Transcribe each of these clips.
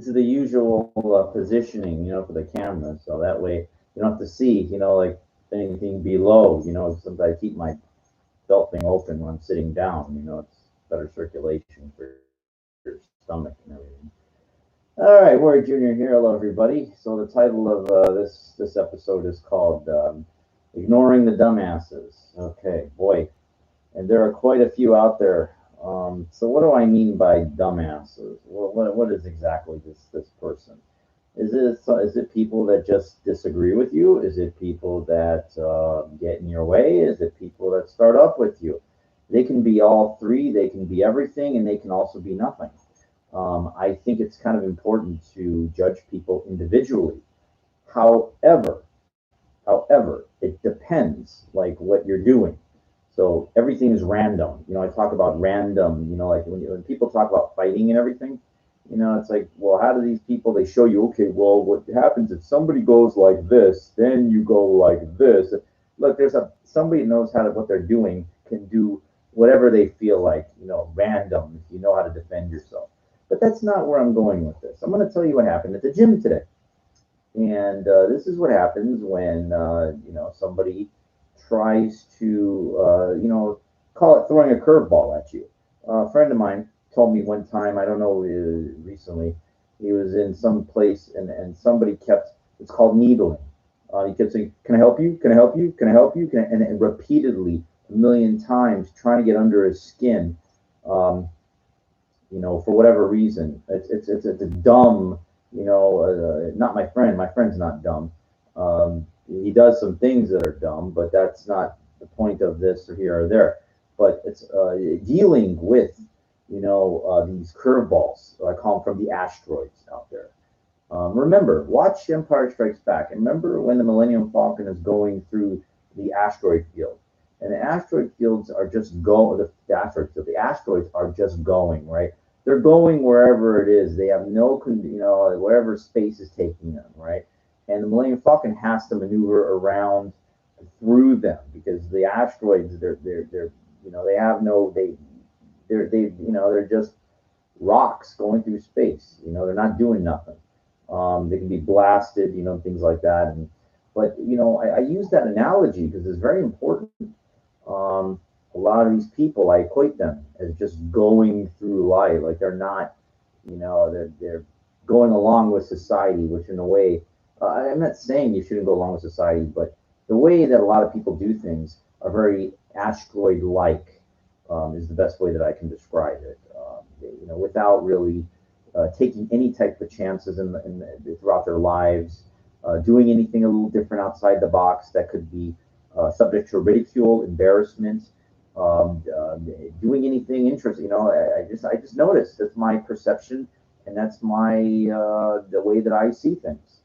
this is the usual positioning, for the camera, so that way you don't have to see, like anything below. Sometimes I keep my belt thing open when I'm sitting down. It's better circulation for your stomach and everything. All right, Warrior Junior here. Hello, everybody. So the title of this episode is called "Ignoring the Dumbasses." Okay, boy, and there are quite a few out there. So what do I mean by dumbasses? What is exactly this person? Is it people that just disagree with you? Is it people that get in your way? Is it people that start up with you? They can be all three. They can be everything, and they can also be nothing. I think it's kind of important to judge people individually. However, it depends, like what you're doing. So everything is random. I talk about random. Like when people talk about fighting and everything. It's like, well, how do these people? They show you, okay, well, what happens if somebody goes like this, then you go like this. Look, there's somebody knows how to what they're doing can do whatever they feel like. Random if you know how to defend yourself. But that's not where I'm going with this. I'm going to tell you what happened at the gym today. And this is what happens when somebody tries to call it throwing a curveball at you. A friend of mine told me one time, I don't know, recently, he was in some place and somebody kept, it's called needling. He kept saying, "Can I help you? Can I help you? Can I help you?" And repeatedly, a million times, trying to get under his skin. Um, for whatever reason. It's a dumb, not my friend. My friend's not dumb. He does some things that are dumb, but that's not the point of this or here or there. But it's dealing with, these curveballs. I call them from the asteroids out there. Remember, watch Empire Strikes Back. And remember when the Millennium Falcon is going through the asteroid field. And the asteroid fields are just going, the asteroids are just going, right? They're going wherever it is. They have no, wherever space is taking them, right? And the Millennium Falcon has to maneuver around through them because the asteroids, they're they have no, they're just rocks going through space. They're not doing nothing. They can be blasted, things like that. But I use that analogy because it's very important. Um, a lot of these people, I equate them as just going through life, like they're not, they're going along with society, which in a way, I'm not saying you shouldn't go along with society, but the way that a lot of people do things are very asteroid-like, is the best way that I can describe it. Without really taking any type of chances throughout their lives, doing anything a little different outside the box that could be subject to ridicule, embarrassment, doing anything interesting. I just noticed that's my perception, and that's my the way that I see things.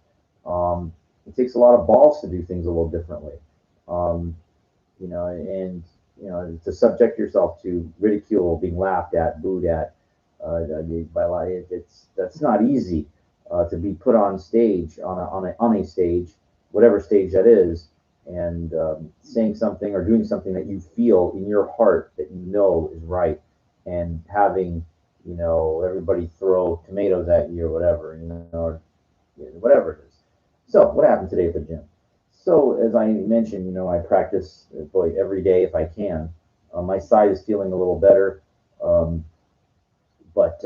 It takes a lot of balls to do things a little differently. Um, and to subject yourself to ridicule, being laughed at, booed at, by that's not easy to be put on stage on a stage, whatever stage that is, and saying something or doing something that you feel in your heart that you know is right, and having everybody throw tomatoes at you or whatever, or whatever it is. So what happened today at the gym? So as I mentioned, I practice boy every day if I can. My side is feeling a little better. Um, but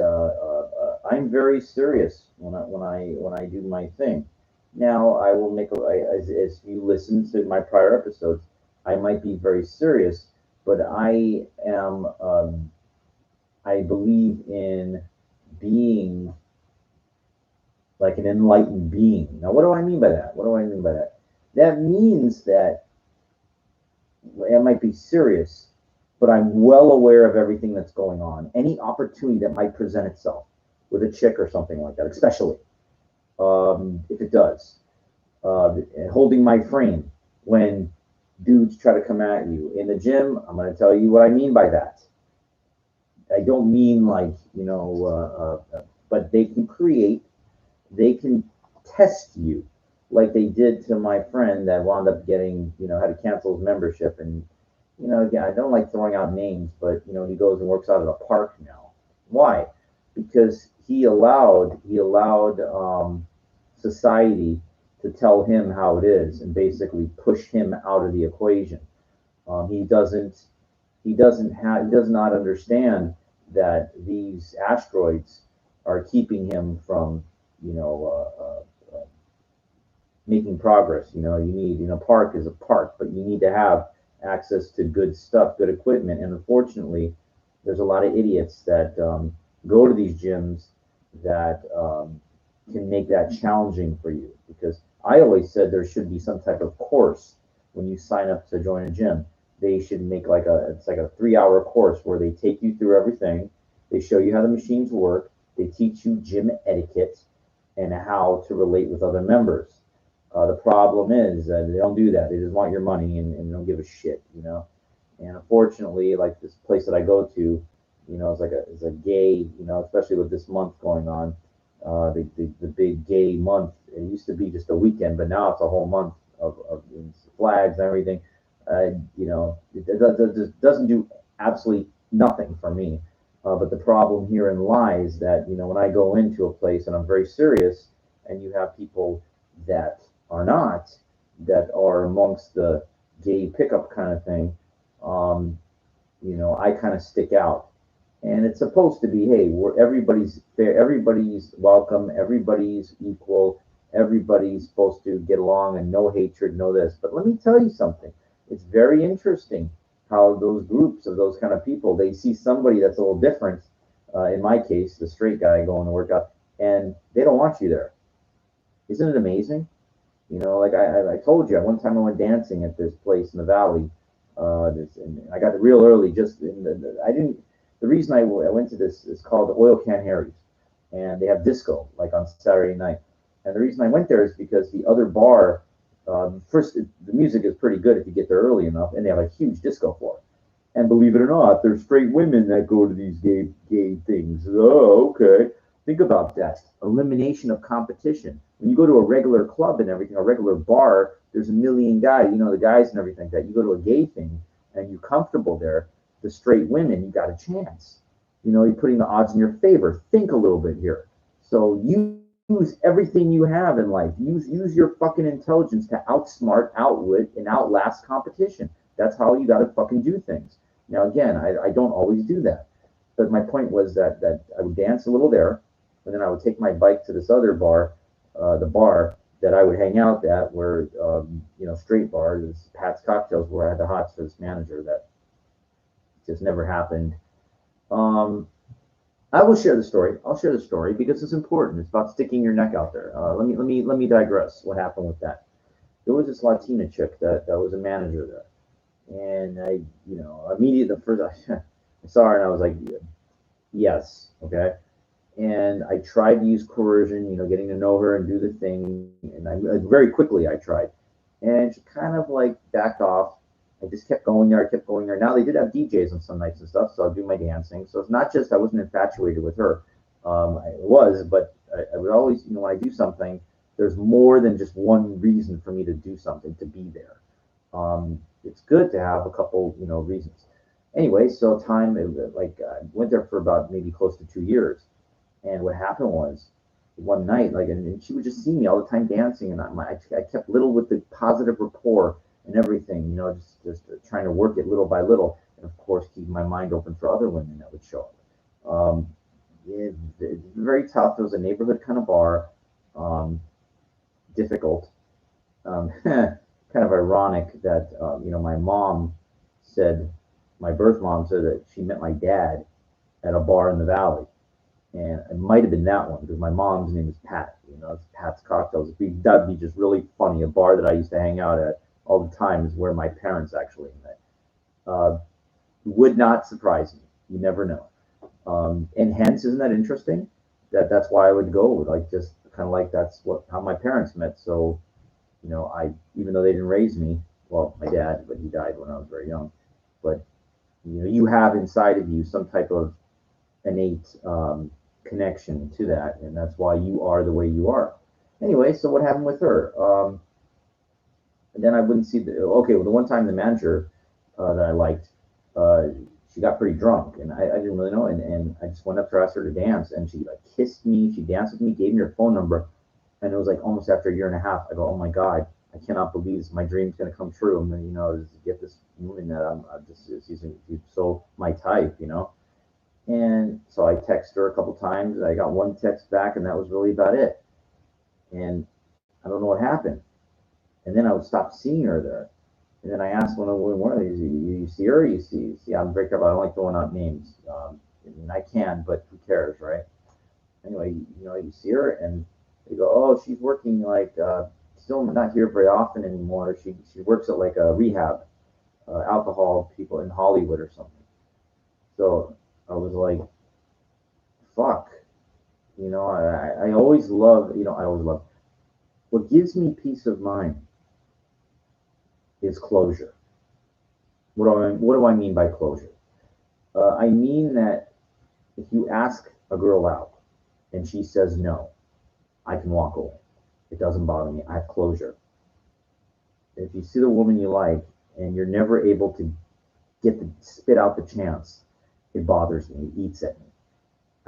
I'm very serious when I do my thing. Now I will as you listen to my prior episodes, I might be very serious, but I believe in being like an enlightened being. Now, what do I mean by that? What do I mean by that? That means that I might be serious, but I'm well aware of everything that's going on. Any opportunity that might present itself with a chick or something like that, especially if it does, holding my frame when dudes try to come at you in the gym. I'm going to tell you what I mean by that. I don't mean like but they can test you like they did to my friend that wound up getting, had to cancel his membership. And, again, I don't like throwing out names, but, he goes and works out at a park now. Why? because he allowed society to tell him how it is and basically push him out of the equation. He doesn't he does not understand that these asteroids are keeping him from you know making progress. You need, park is a park, but you need to have access to good stuff, good equipment. And unfortunately, there's a lot of idiots that go to these gyms that can make that challenging for you. Because I always said there should be some type of course when you sign up to join a gym. They should make it's like a 3 hour course where they take you through everything. They show you how the machines work. They teach you gym etiquette and how to relate with other members. The problem is that they don't do that. They just want your money and don't give a shit. And unfortunately, like this place that I go to, it's a gay, especially with this month going on, the big gay month. It used to be just a weekend, but now it's a whole month of flags and everything. It doesn't do absolutely nothing for me. But the problem herein lies that, when I go into a place and I'm very serious, and you have people that are not, that are amongst the gay pickup kind of thing, um, I kind of stick out. And it's supposed to be, hey, where everybody's fair, everybody's welcome, everybody's equal, everybody's supposed to get along and no hatred, no this. But let me tell you something. It's very interesting how those groups of those kind of people, they see somebody that's a little different. In my case, the straight guy going to work out, and they don't want you there. Isn't it amazing? Like I told you, one time I went dancing at this place in the valley. And I got it real early. Just I didn't. The reason I went to this is called the Oil Can Harry's, and they have disco like on Saturday night. And the reason I went there is because the other bar, first the music is pretty good if you get there early enough, and they have a huge disco floor. And believe it or not, there's straight women that go to these gay things. Oh, okay. Think about that. Elimination of competition. When you go to a regular club and everything, a regular bar, there's a million guys, the guys and everything like that. You go to a gay thing and you're comfortable there, the straight women, you got a chance. You're putting the odds in your favor. Think a little bit here. So use everything you have in life. Use your fucking intelligence to outsmart, outwit, and outlast competition. That's how you got to fucking do things. Now, again, I don't always do that. But my point was that I would dance a little there, and then I would take my bike to this other bar, the bar that I would hang out at, where, straight bar, this Pat's Cocktails, where I had the hots for this manager that just never happened. Um, I will share the story. I'll share the story because it's important. It's about sticking your neck out there. Let me digress. What happened with that? There was this Latina chick that was a manager there, and immediately the first I saw her and I was like, yes, okay. And I tried to use coercion, getting to know her and do the thing, and I very quickly I tried, and she kind of like backed off. I just kept going there. I kept going there. Now they did have DJs on some nights and stuff, so I'll do my dancing. So it's not just I wasn't infatuated with her. I was, but I would always, when I do something, there's more than just one reason for me to do something, to be there. It's good to have a couple, reasons. Anyway, so time, like I went there for about maybe close to 2 years, and what happened was one night, like, and she would just see me all the time dancing, and I kept little with the positive rapport and everything, just trying to work it little by little, and of course keep my mind open for other women that would show up. It's very tough. It was a neighborhood kind of bar, um, difficult. Kind of ironic that my mom said, my birth mom said that she met my dad at a bar in the valley, and it might have been that one because my mom's name is Pat. It's Pat's Cocktails. That'd be just really funny. A bar that I used to hang out at all the time is where my parents actually met. Uh, would not surprise me. You never know. And hence, isn't that interesting? That's why I would go. Like, just kind of like that's what how my parents met. So I, even though they didn't raise me, well, my dad, but he died when I was very young. But you have inside of you some type of innate connection to that, and that's why you are the way you are. Anyway, so what happened with her? And then I wouldn't see the okay. Well, the one time the manager that I liked, uh, she got pretty drunk, and I didn't really know. And I just went up to her, asked her to dance, and she like kissed me. She danced with me, gave me her phone number, and it was like almost after a year and a half. I go, oh my god, I cannot believe this. My dream's gonna come true. I'm gonna, get this woman that I'm just she's so my type. And so I texted her a couple times. I got one text back, and that was really about it. And I don't know what happened. And then I would stop seeing her there. And then I asked one of these, you see her? You see, I'm very careful. I don't like throwing out names. I mean, I can, but who cares, right? Anyway, you see her, and they go, oh, she's working like still not here very often anymore. She works at like a rehab, alcohol people in Hollywood or something. So I was like, fuck. I always love. I always love. What gives me peace of mind is closure. What do I mean by closure? I mean that if you ask a girl out and she says no, I can walk away. It doesn't bother me. I have closure. If you see the woman you like and you're never able to spit out the chance, it bothers me. It eats at me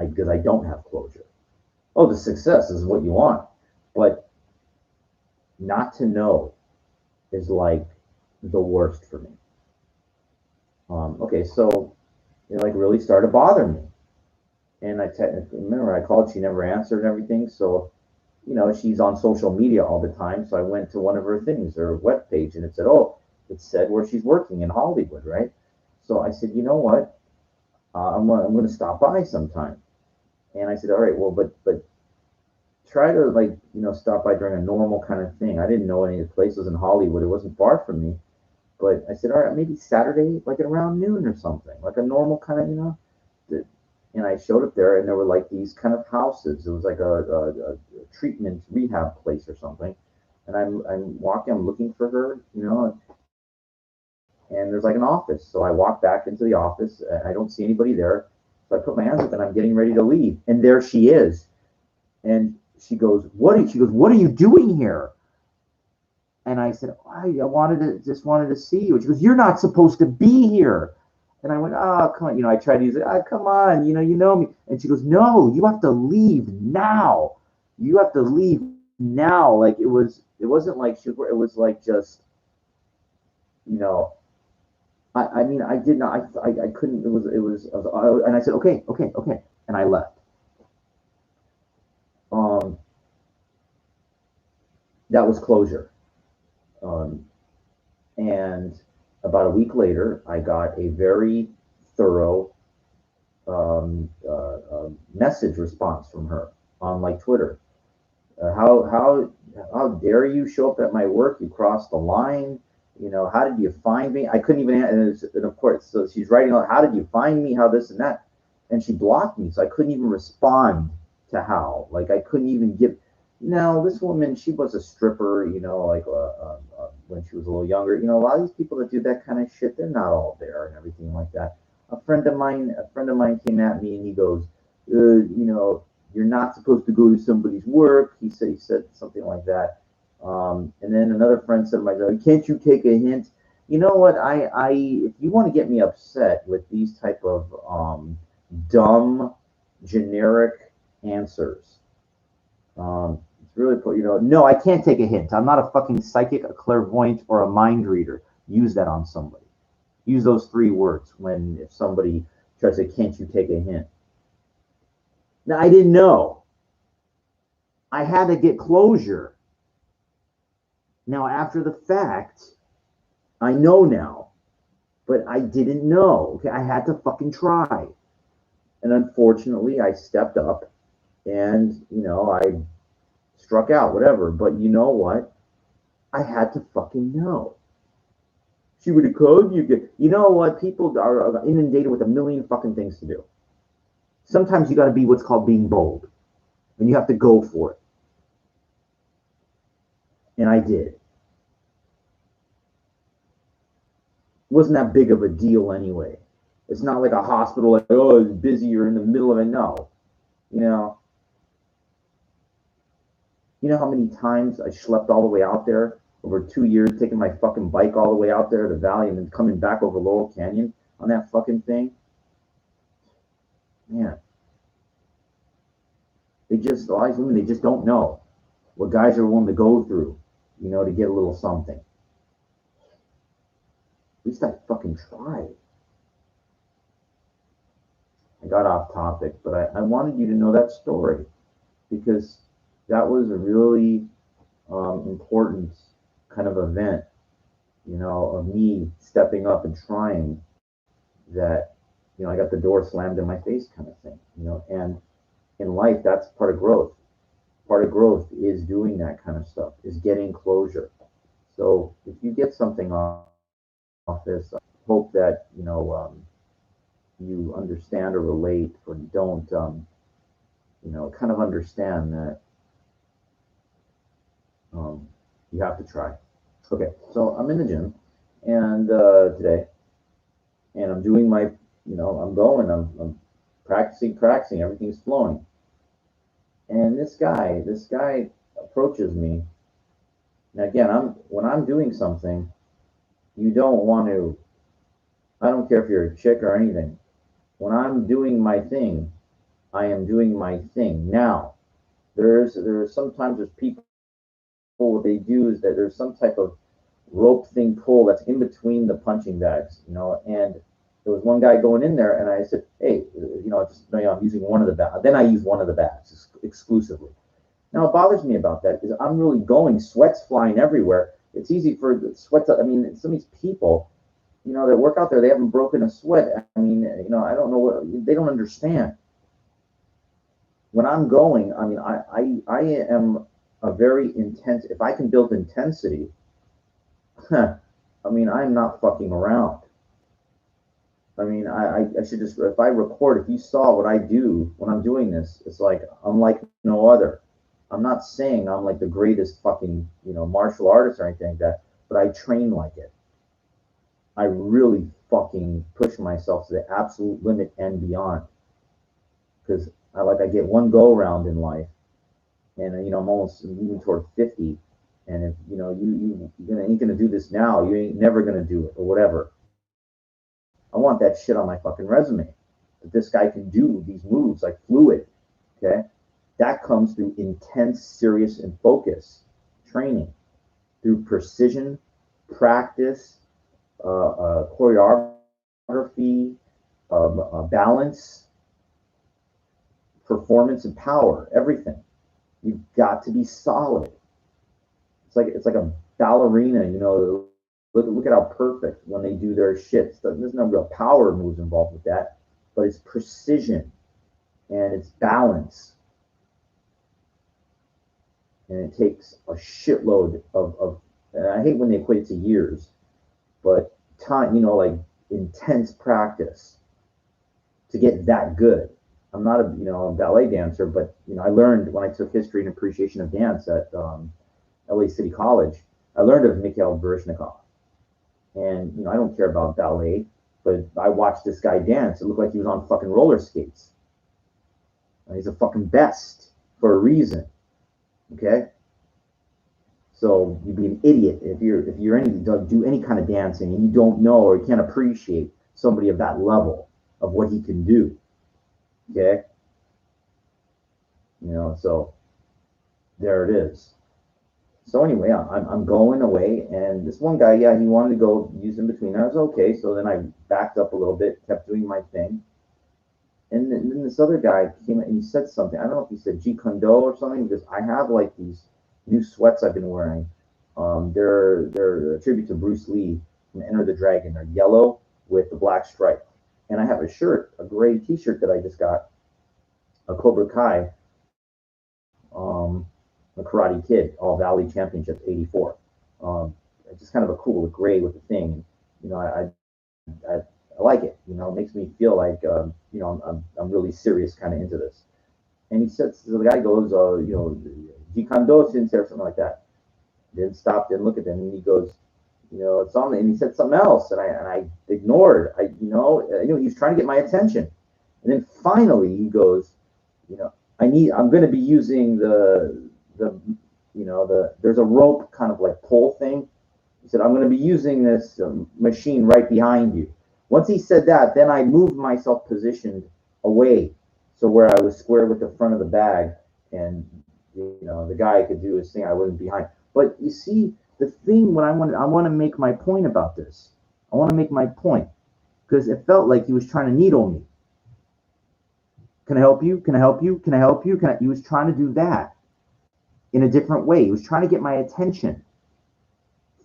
because I don't have closure. Oh, the success is what you want, but not to know is like the worst for me. Okay, so it like really started to bother me. And remember I called, she never answered and everything. So, she's on social media all the time. So I went to one of her things, her web page, and it said where she's working in Hollywood, right? So I said, you know what? I'm going to stop by sometime. And I said, all right, well, but try to like, stop by during a normal kind of thing. I didn't know any of the places in Hollywood. It wasn't far from me. But I said, all right, maybe Saturday, like at around noon or something, like a normal kind of, and I showed up there, and there were like these kind of houses. It was like a treatment rehab place or something. And I'm walking, I'm looking for her, and there's like an office. So I walk back into the office, and I don't see anybody there. So I put my hands up, and I'm getting ready to leave, and there she is. And she goes, what are you doing here? And I said, I wanted to see you. And she goes, you're not supposed to be here. And I went, oh, come on. I tried to use it. Oh, come on. You know me. And she goes, no, you have to leave now. You have to leave now. Like it wasn't like it was like just, you know, I mean, I did not, I couldn't, and I said, okay, okay, okay. And I left. Um, that was closure. Um, and about a week later, I got a very thorough message response from her on like Twitter. How dare you show up at my work? You crossed the line. How did you find me? I couldn't even. And of course, so she's writing out, how did you find me? How this and that, and she blocked me, so I couldn't even respond to how. Like I couldn't even give. Now this woman, she was a stripper. Like when she was a little younger. A lot of these people that do that kind of shit, they're not all there and everything like that. A friend of mine came at me and he goes, you're not supposed to go to somebody's work. He said something like that. And then another friend said to myself, can't you take a hint? You know what? If you want to get me upset with these type of dumb, generic answers, it's really, no, I can't take a hint. I'm not a fucking psychic, a clairvoyant, or a mind reader. Use that on somebody. Use those 3 words if somebody tries to say, can't you take a hint? Now, I didn't know. I had to get closure. Now, after the fact, I know now, but I didn't know. Okay, I had to fucking try. And unfortunately, I stepped up and, I struck out, whatever. But you know what? I had to fucking know. She would have called you. You know what? People are inundated with a million fucking things to do. Sometimes you got to be what's called being bold, and you have to go for it. And I did. It wasn't that big of a deal anyway. It's not like a hospital, like, oh, it's busy, you're in the middle of it. No. You know how many times I schlepped all the way out there over 2 years, taking my fucking bike all the way out there to the valley and then coming back over Laurel Canyon? on that fucking thing, man, they just, a lot of these women, they just don't know what guys are willing to go through, you know, to get a little something. At least I fucking tried. I got off topic, but I wanted you to know that story because that was a really important kind of event, you know, of me stepping up and trying that, you know, I got the door slammed in my face kind of thing, you know, and in life, that's part of growth. Part of growth is doing that kind of stuff, is getting closure. So if you get something off this, I hope that, you know, you understand or relate or don't, you know, kind of understand that you have to try. Okay, so I'm in the gym and today, and I'm doing my, you know, I'm practicing, everything's flowing. And this guy approaches me. Now again, when I'm doing something, you don't want to. I don't care if you're a chick or anything. When I'm doing my thing, I am doing my thing. Now, there's sometimes there's people, what they do is that there's some type of rope thing pull that's in between the punching bags, you know. And there was one guy going in there, and I said, "Hey, you know, just you know, I'm using one of the bags." Then I use one of the bags exclusively. Now, what bothers me about that is I'm really going, sweat's flying everywhere. It's easy for the sweat to, I mean, some of these people, you know, that work out there, they haven't broken a sweat. I mean, you know, I don't know what, they don't understand. When I'm going, I mean, I am a very intense, if I can build intensity, I mean, I'm not fucking around. I mean, I should just, if I record, if you saw what I do when I'm doing this, it's like unlike no other. I'm not saying I'm like the greatest fucking, you know, martial artist or anything like that, but I train like it. I really fucking push myself to the absolute limit and beyond. Because I get one go around in life, and you know I'm almost moving toward 50, and if you know ain't gonna do this now, you ain't never gonna do it or whatever. I want that shit on my fucking resume. That this guy can do these moves like fluid. Okay, that comes through intense, serious, and focus training, through precision, practice, choreography, balance, performance, and power. Everything. You've got to be solid. It's like a ballerina. You know, look at how perfect when they do their shit. There's no real power moves involved with that, but it's precision and it's balance, and it takes a shitload of. And I hate when they equate it to years, but time. You know, like intense practice to get that good. I'm not a a ballet dancer, but you know I learned when I took history and appreciation of dance at LA City College. I learned of Mikhail Baryshnikov, and you know I don't care about ballet, but I watched this guy dance. It looked like he was on fucking roller skates. And he's a fucking best for a reason. Okay, so you'd be an idiot if you're any do any kind of dancing and you don't know or you can't appreciate somebody of that level of what he can do. Okay, you know, so there it is. So anyway, I'm going away, and this one guy, yeah, he wanted to go use in between. I was okay, so then I backed up a little bit, kept doing my thing, and then this other guy came and he said something. I don't know if he said Jeet Kune Do or something, because I have like these new sweats I've been wearing. They're a tribute to Bruce Lee from Enter the Dragon. They're yellow with the black stripe, and I have a shirt, a gray T-shirt that I just got, a Cobra Kai, um, the Karate Kid, All Valley Championships '84. It's just kind of a cool gray with the thing. You know, I like it. You know, it makes me feel like you know I'm really serious, kind of into this. And he says, so the guy goes, you know, Jikando Sensei or something like that. Didn't stop, didn't look at them, and he goes, you know, it's on. And he said something else, and I ignored. You know, he was trying to get my attention. And then finally he goes, you know, I'm going to be using the you know there's a rope kind of like pole thing. He said I'm going to be using this machine right behind you. Once he said that, then I moved myself positioned away, so where I was square with the front of the bag, and the guy could do his thing. I wasn't behind. But you see, the thing when I want to make my point about this. I want to make my point because it felt like he was trying to needle me. Can I help you? Can I help you? Can I help you? He was trying to do that in a different way. He was trying to get my attention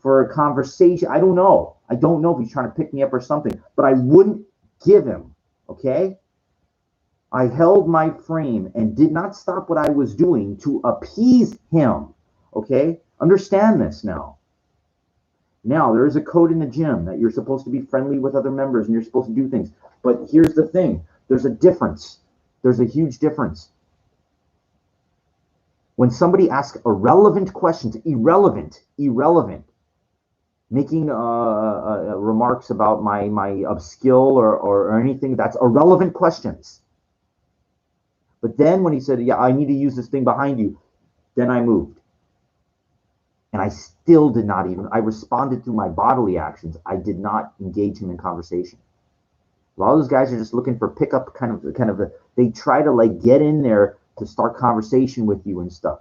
for a conversation. I don't know. I don't know if he's trying to pick me up or something, but I wouldn't give him. Okay? I held my frame and did not stop what I was doing to appease him. Okay? Understand this now. Now, there is a code in the gym that you're supposed to be friendly with other members and you're supposed to do things. But here's the thing. There's a difference. There's a huge difference. When somebody asks irrelevant questions, irrelevant, making remarks about my skill or anything, that's irrelevant questions. But then when he said, yeah, I need to use this thing behind you, then I moved. And I still did not even, I responded through my bodily actions. I did not engage him in conversation. A lot of those guys are just looking for pickup they try to like get in there to start conversation with you and stuff.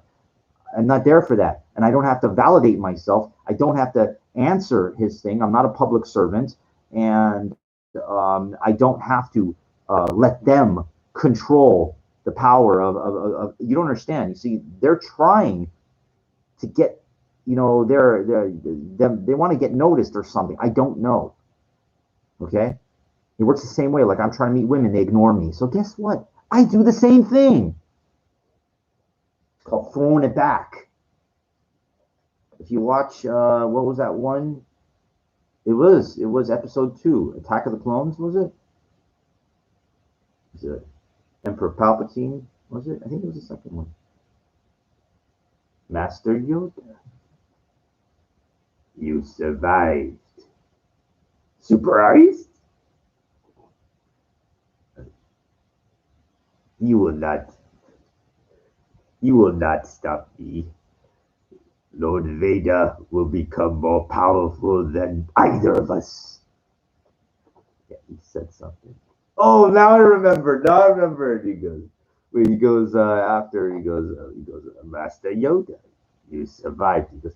I'm not there for that. And I don't have to validate myself. I don't have to answer his thing. I'm not a public servant. And I don't have to let them control the power of you don't understand. You see, they're trying to get, they want to get noticed or something. I don't know. Okay? It works the same way. Like I'm trying to meet women, they ignore me. So guess what? I do the same thing. It's called throwing it back. If you watch, what was that one? It was episode 2, Attack of the Clones, was it? Was it Emperor Palpatine? Was it? I think it was the second one. Master Yoda. You survived. Surprised? You will not stop me. Lord Vader will become more powerful than either of us. Yeah, he said something. Oh, now I remember. He goes, Master Yoda, you survived. He goes,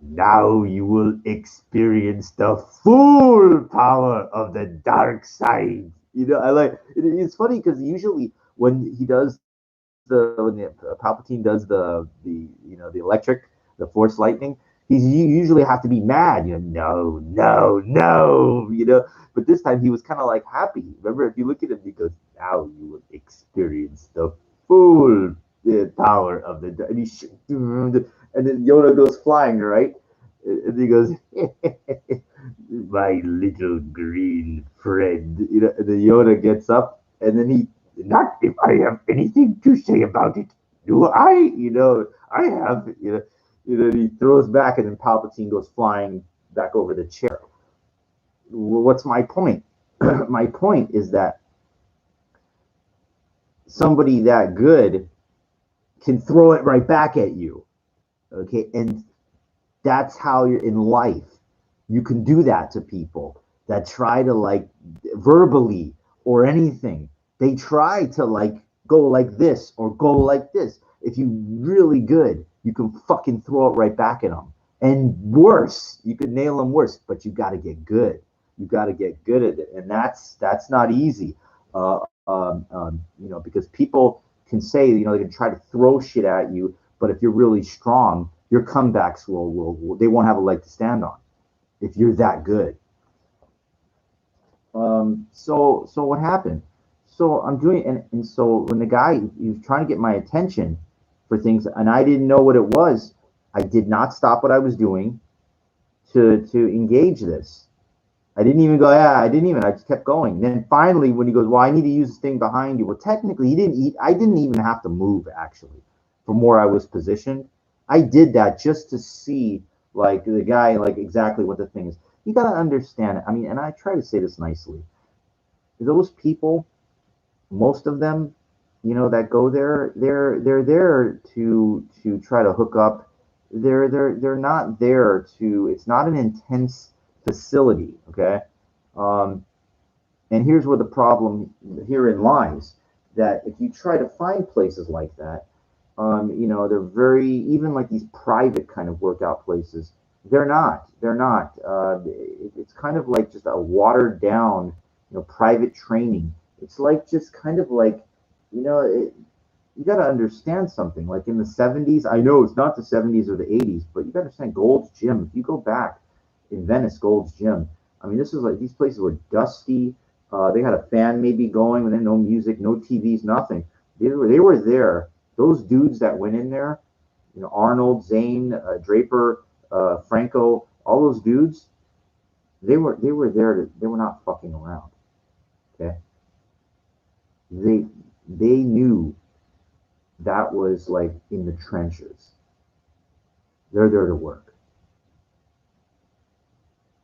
now you will experience the full power of the dark side. It's funny because usually when he does Palpatine does the electric, the Force lightning, you usually have to be mad, no, but this time he was kind of like happy. Remember, if you look at him, he goes, now you will experience the full power of the dark. And then Yoda goes flying, right? And he goes, my little green friend. And then Yoda gets up, and then he, not if I have anything to say about it. Do I? I have. He throws back, and then Palpatine goes flying back over the chair. What's my point? My point is that somebody that good can throw it right back at you. Okay, and that's how you're in life. You can do that to people that try to like verbally or anything. They try to like go like this or go like this. If you're really good, you can fucking throw it right back at them. And worse, you could nail them worse, but you got to get good. You got to get good at it. And that's not easy. Because people can say, they can try to throw shit at you, but if you're really strong, your comebacks they won't have a leg to stand on if you're that good. So what happened? So I'm doing, and so when the guy, he was trying to get my attention for things, and I didn't know what it was, I did not stop what I was doing to engage this. I didn't even go, I just kept going. And then finally, when he goes, well, I need to use this thing behind you. Well, technically, I didn't even have to move, actually, from where I was positioned. I did that just to see, like, the guy, like, exactly what the thing is. You got to understand it. I mean, and I try to say this nicely. Those people, most of them, that go there, they're there to try to hook up. They're not there to. It's not an intense facility. Okay, And here's where the problem herein lies, that if you try to find places like that, they're very, even like these private kind of workout places, they're not. It's kind of like just a watered down, private training. It's like just kind of like, you know, it, you got to understand something. Like in the 70s, I know it's not the 70s or the 80s, but you got to understand Gold's Gym. If you go back in Venice, Gold's Gym, I mean, this is like these places were dusty. They had a fan maybe going, and then no music, no TVs, nothing. They were there. Those dudes that went in there, Arnold, Zane, Draper, Franco, all those dudes, they were there. They were not fucking around. Okay, they they knew that was like in the trenches. They're there to work,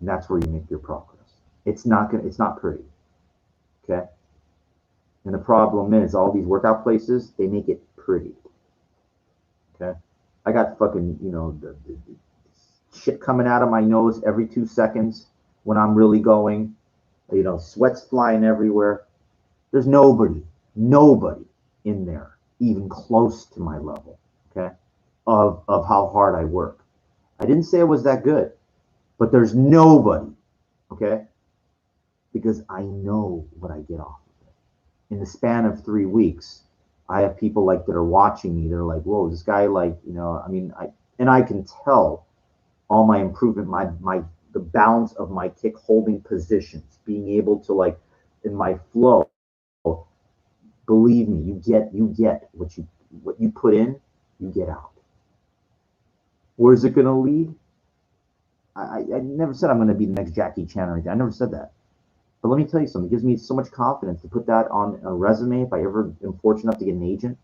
and that's where you make your progress. It's not pretty. Okay, and the problem is all these workout places, they make it pretty. Okay, I got fucking the shit coming out of my nose every 2 seconds when I'm really going. Sweat's flying everywhere. There's nobody in there even close to my level. Okay, of how hard I work. I didn't say it was that good, but there's nobody. Okay, because I know what I get off of it. In the span of 3 weeks, I have people like that are watching me. They're like, "Whoa, this guy!" Like, I mean, I can tell all my improvement, my the balance of my kick holding positions, being able to like in my flow. Believe me, you get what you put in, you get out. Where's it gonna lead? I never said I'm gonna be the next Jackie Chan or anything. I never said that. But let me tell you something. It gives me so much confidence to put that on a resume. If I ever am fortunate enough to get an agent,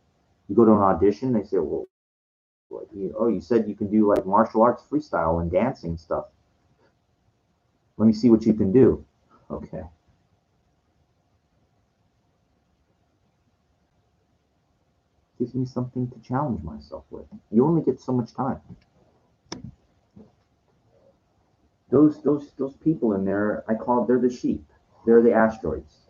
you go to an audition, they say, well, oh, you said you can do like martial arts freestyle and dancing stuff. Let me see what you can do. Okay. Gives me something to challenge myself with. You only get so much time. Those people in there, they're the sheep. They're the asteroids.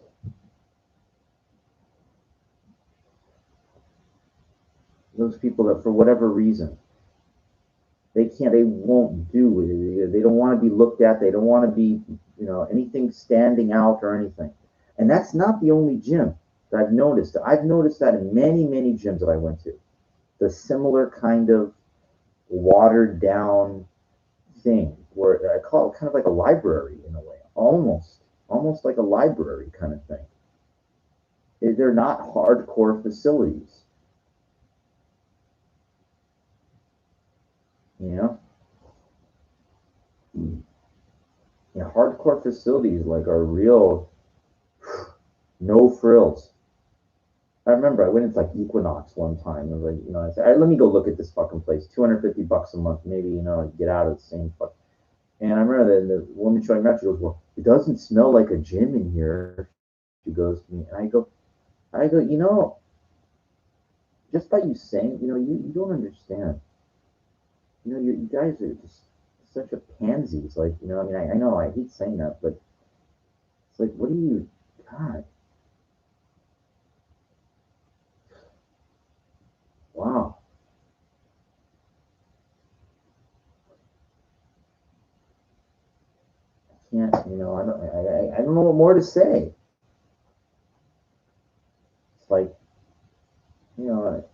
Those people that for whatever reason they won't do it. They don't want to be looked at. They don't want to be, anything standing out or anything. And that's not the only gym that I've noticed. I've noticed that in many gyms that I went to. The similar kind of watered down thing where I call it kind of like a library in a way, almost like a library kind of thing. They're not hardcore facilities, you know. Hardcore facilities like are real, no frills. I remember I went into like Equinox one time. I was like, I said, all right, let me go look at this fucking place. $250 a month, maybe, get out of the same fuck. And I remember the woman showing me around, she goes, well, it doesn't smell like a gym in here. She goes to me, and I go, just by you saying, you don't understand. You guys are just such a pansies. Like, I mean, I know I hate saying that, but it's like, what do you, God, wow. Can't, I don't know what more to say. It's like, you know,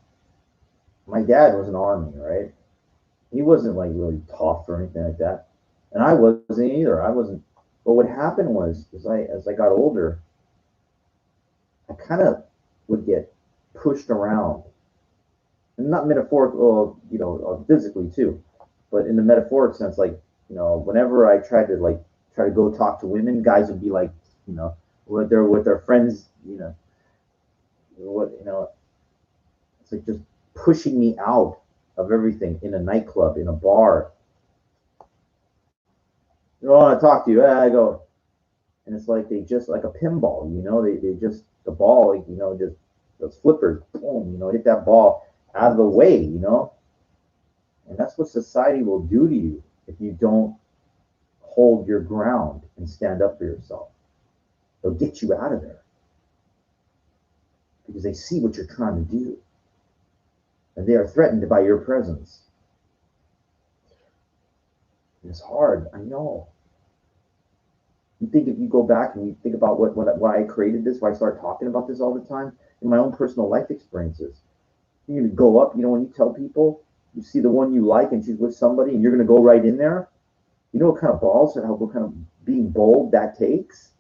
my dad was in the army, right? He wasn't like really tough or anything like that, and I wasn't either. I wasn't. But what happened was, as I got older, I kind of would get pushed around, and not metaphorical, physically too, but in the metaphoric sense, like, whenever I tried to like try to go talk to women, guys would be like, with their friends, what it's like just pushing me out of everything in a nightclub, in a bar. I want to talk to you. I go, and it's like they just like a pinball, they just the ball, like, just those flippers, boom, hit that ball out of the way, and that's what society will do to you if you don't hold your ground and stand up for yourself. They'll get you out of there because they see what you're trying to do, and they are threatened by your presence. It's hard, I know. You think if you go back and you think about why I created this, why I start talking about this all the time, in my own personal life experiences. You're gonna go up, when you tell people you see the one you like and she's with somebody, and you're gonna go right in there. You know what kind of balls and what kind of being bold that takes?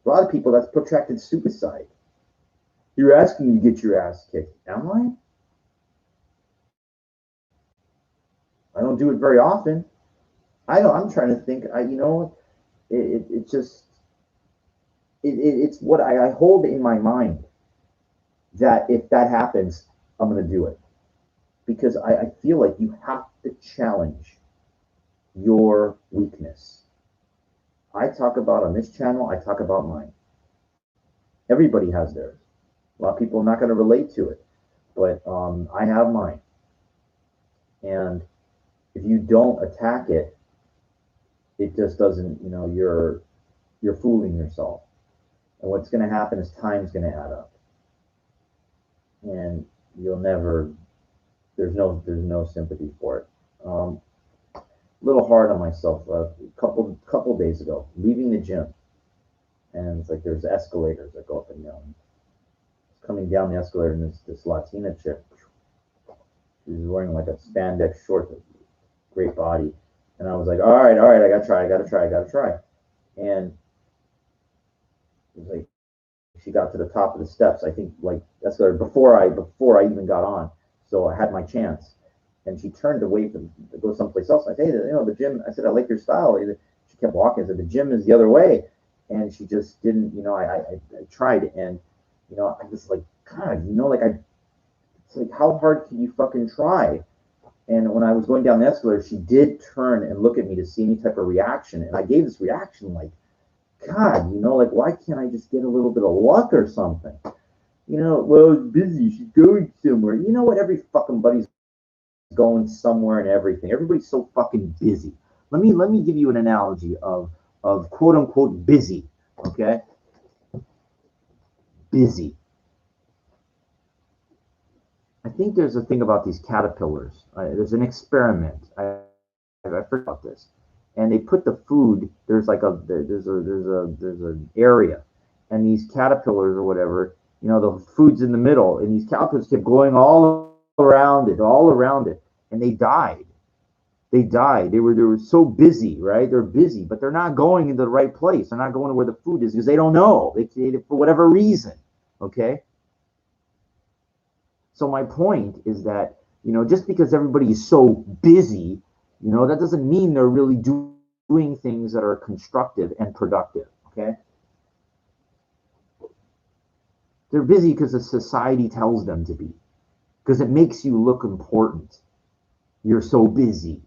A lot of people, that's protracted suicide. You're asking me to get your ass kicked. Am I? I don't do it very often. I know. I'm trying to think. It just it's what I hold in my mind, that if that happens, I'm going to do it, because I feel like you have to challenge your weakness. I talk about on this channel. I talk about mine. Everybody has theirs. A lot of people are not going to relate to it, but I have mine. And if you don't attack it, it just doesn't. You're fooling yourself. And what's going to happen is time's going to add up, and you'll never. There's no sympathy for it. A little hard on myself. A couple days ago, leaving the gym, and it's like there's escalators that go up and down. Coming down the escalator, and this Latina chick. She was wearing like a spandex short, great body, and I was like, all right, I gotta try. And it was like she got to the top of the steps. I think like escalator before I even got on, so I had my chance. And she turned away to go someplace else. I said, hey, the gym. I said, I like your style. She kept walking. I said, the gym is the other way, and she just didn't. I tried, and I was like, God, it's like, how hard can you fucking try? And when I was going down the escalator, she did turn and look at me to see any type of reaction, and I gave this reaction like, God, like, why can't I just get a little bit of luck or something? Well, it's busy. She's going somewhere. You know what? Every fucking buddy's going somewhere and everything. Everybody's so fucking busy. Let me give you an analogy of quote unquote busy. Okay, busy. I think there's a thing about these caterpillars. There's an experiment. I forgot about this, and they put the food. There's like there's an area, and these caterpillars or whatever. The food's in the middle, and these caterpillars kept going all around it, and they died. They died. They were so busy, right? They're busy, but they're not going into the right place. They're not going to where the food is because they don't know. They for whatever reason. Okay. So my point is that, just because everybody is so busy, that doesn't mean they're really doing things that are constructive and productive. Okay. They're busy because the society tells them to be, because it makes you look important. You're so busy.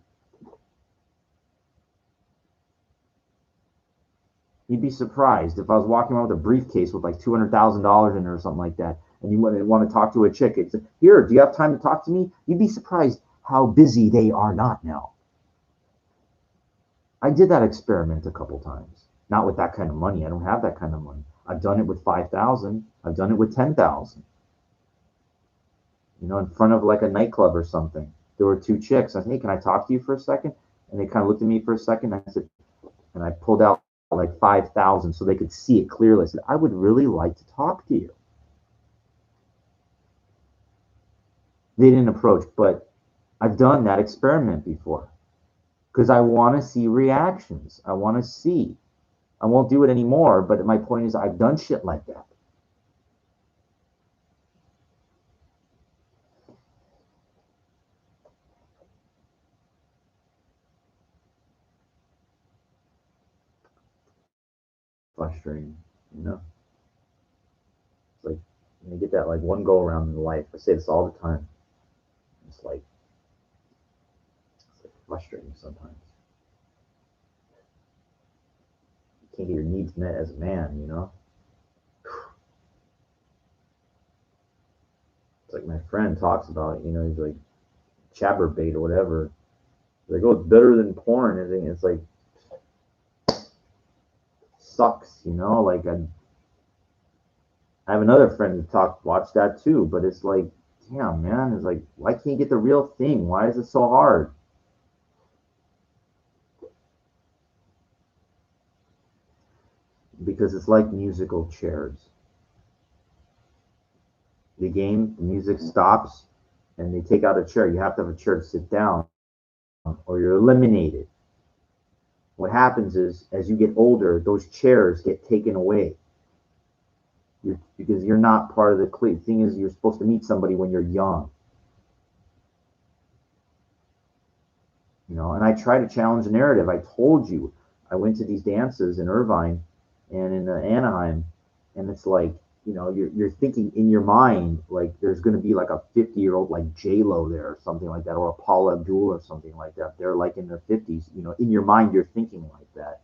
You'd be surprised if I was walking around with a briefcase with like $200,000 in it or something like that, and you want to talk to a chick. It's here. Do you have time to talk to me? You'd be surprised how busy they are not now. I did that experiment a couple times. Not with that kind of money. I don't have that kind of money. I've done it with 5,000. I've done it with 10,000. In front of like a nightclub or something. There were two chicks. I said, hey, can I talk to you for a second? And they kind of looked at me for a second. I said, and I pulled out like 5,000 so they could see it clearly. I said, I would really like to talk to you. They didn't approach, but I've done that experiment before because I want to see reactions. I want to see. I won't do it anymore, but my point is I've done shit like that. Frustrating, It's like you get that like one go around in life. I say this all the time. It's like frustrating sometimes. You can't get your needs met as a man, It's like my friend talks about, he's like Chabberbait or whatever. Like, oh, it's better than porn. And it's like sucks, you know. Like I have another friend who watched that too, but it's like, damn, man, it's like, why can't you get the real thing? Why is it so hard? Because it's like musical chairs. The music stops, and they take out a chair. You have to have a chair to sit down, or you're eliminated. What happens is, as you get older, those chairs get taken away. Because you're not part of the clique. Thing is, you're supposed to meet somebody when you're young. You know, and I try to challenge the narrative. I told you, I went to these dances in Irvine and in Anaheim, and it's like, you know, you're thinking in your mind like there's going to be like a 50-year-old like J Lo there or something like that, or a Paula Abdul or something like that. They're like in their 50s. You know, in your mind you're thinking like that,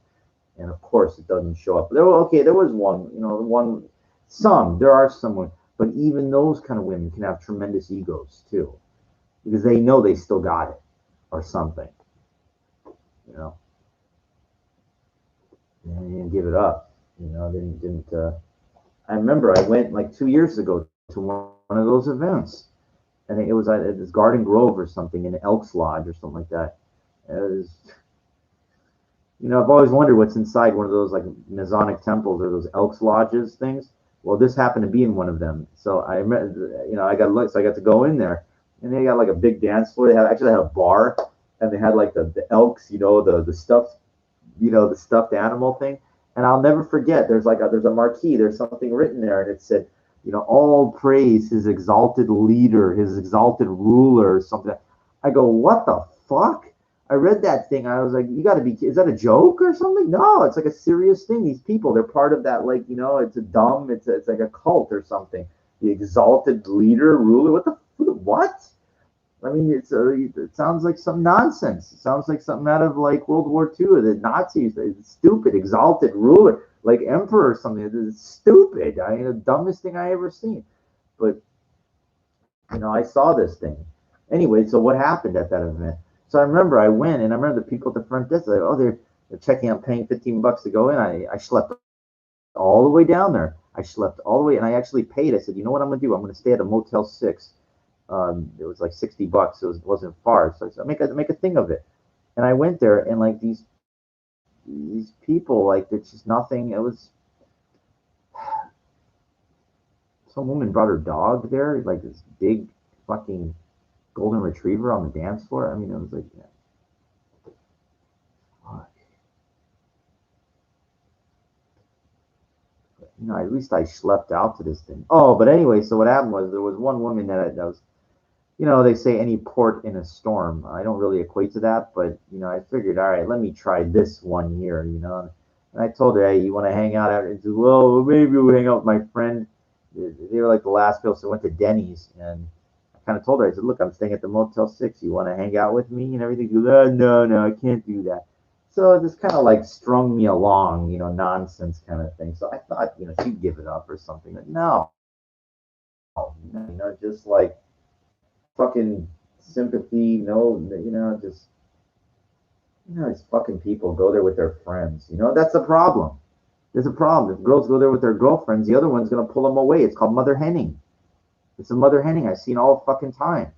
and of course it doesn't show up. There was one, you know, one, some there are some, but even those kind of women can have tremendous egos too, because they know they still got it or something, you know. And they didn't give it up, you know. Didn't. I remember I went like 2 years ago to one of those events, and it was at this Garden Grove or something in Elks Lodge or something like that. It was, you know, I've always wondered what's inside one of those like Masonic temples or those Elks Lodges things. Well, this happened to be in one of them, so you know, so I got to go in there, and they got like a big dance floor. They had a bar, and they had like the elks, you know, the stuffed, you know, the stuffed animal thing. And I'll never forget. There's a marquee. There's something written there, and it said, you know, all praise his exalted leader, his exalted ruler, or something. I go, what the fuck? I read that thing. I was like, you got to be. Is that a joke or something? No, it's like a serious thing. These people, they're part of that. Like, you know, it's like a cult or something. The exalted leader, ruler. What? I mean, it sounds like some nonsense. It sounds like something out of like World War II. The Nazis, it's stupid, exalted ruler, like emperor or something. It's stupid. I mean, the dumbest thing I ever seen. But you know, I saw this thing. Anyway, so what happened at that event? So I remember I went, and I remember the people at the front desk, like, oh, they're checking out, paying $15 to go in. I schlepped all the way down there. I schlepped all the way, and I actually paid. I said, you know what I'm gonna do? I'm gonna stay at a Motel 6. It was like $60, so it wasn't far. So I said, make a thing of it. And I went there, and like these people, like it's just nothing. It was some woman brought her dog there, like this big fucking golden retriever on the dance floor. I mean, it was like, yeah, fuck. You know, at least I schlepped out to this thing. Oh, but anyway, so what happened was there was one woman that was, you know, they say any port in a storm. I don't really equate to that, but you know, I figured, all right, let me try this one here, you know. And I told her, hey, you want to hang out? And she said, well, maybe we'll hang out with my friend. They were like the last people, so I went to Denny's, and I kind of told her, I said, look, I'm staying at the Motel 6. You want to hang out with me and everything? She goes, oh, no, I can't do that. So it just kind of like strung me along, you know, nonsense kind of thing. So I thought, you know, she'd give it up or something. But no, you know, just like fucking sympathy, no, you know, just, you know, these fucking people go there with their friends. You know, that's a problem. There's a problem. If girls go there with their girlfriends, the other one's gonna pull them away. It's called mother henning. It's a mother henning. I've seen all fucking time.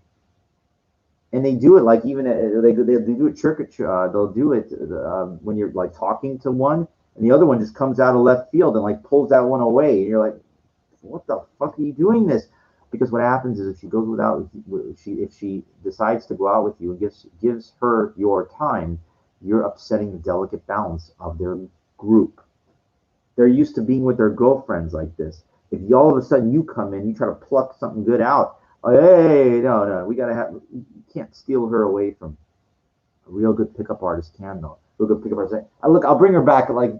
And they do it like even they do it church. They'll do it when you're like talking to one, and the other one just comes out of left field and like pulls that one away. And you're like, what the fuck are you doing this? Because what happens is if she goes without, if she decides to go out with you and gives her your time, you're upsetting the delicate balance of their group. They're used to being with their girlfriends like this. If you, all of a sudden you come in, you try to pluck something good out. Oh, hey, no, we gotta have. You can't steal her away from a real good pickup artist can though. Real good pickup artist. Look, I'll bring her back. Like,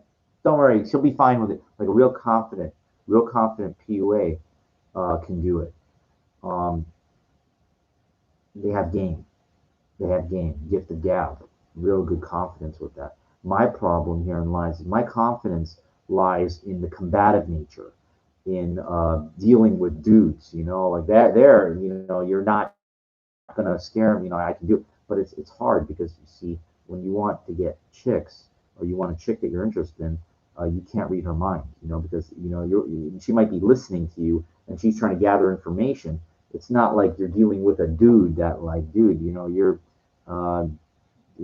don't worry, she'll be fine with it. Like a real confident PUA can do it. Um, they have game. They have game. Gift of gab. Real good confidence with that. My problem herein lies. My confidence lies in the combative nature, in dealing with dudes. You know, like that. There, you know, you're not gonna scare them. You know, I can do it, but it's hard because you see, when you want to get chicks or you want a chick that you're interested in, you can't read her mind, because she might be listening to you and she's trying to gather information. It's not like you're dealing with a dude that like, dude, you're, uh,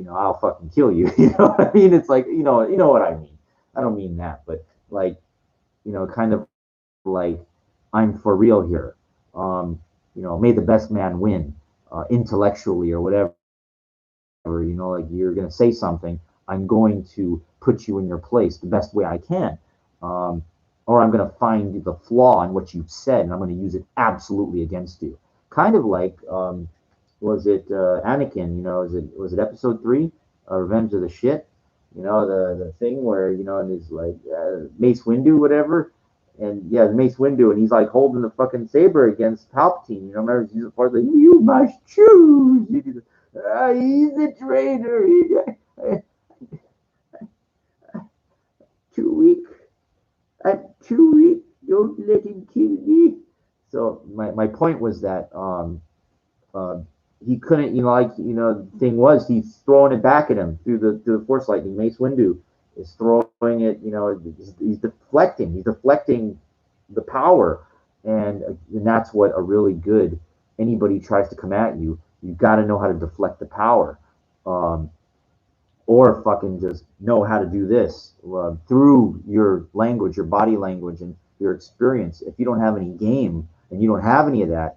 I'll fucking kill you. You know what I mean? It's like, you know what I mean. I don't mean that, but like, kind of like, I'm for real here. May the best man win, intellectually or whatever. Like you're going to say something, I'm going to put you in your place the best way I can. Um, or I'm going to find the flaw in what you've said and I'm going to use it absolutely against you. Kind of like, was it Anakin? Was it episode 3, Revenge of the Shit? The thing where and he's like Mace Windu, whatever, and yeah, Mace Windu, and he's like holding the fucking saber against Palpatine. Remember, he's the part like, you must choose. He's a traitor. Too weak. I'm too weak. Don't let him kill me. So my point was that uh, he couldn't, the thing was he's throwing it back at him through the force lightning. Mace Windu is throwing it, he's deflecting. He's deflecting the power, and that's what a really good anybody tries to come at you. You got to know how to deflect the power. Um, or fucking just know how to do this through your language, your body language, and your experience. If you don't have any game and you don't have any of that,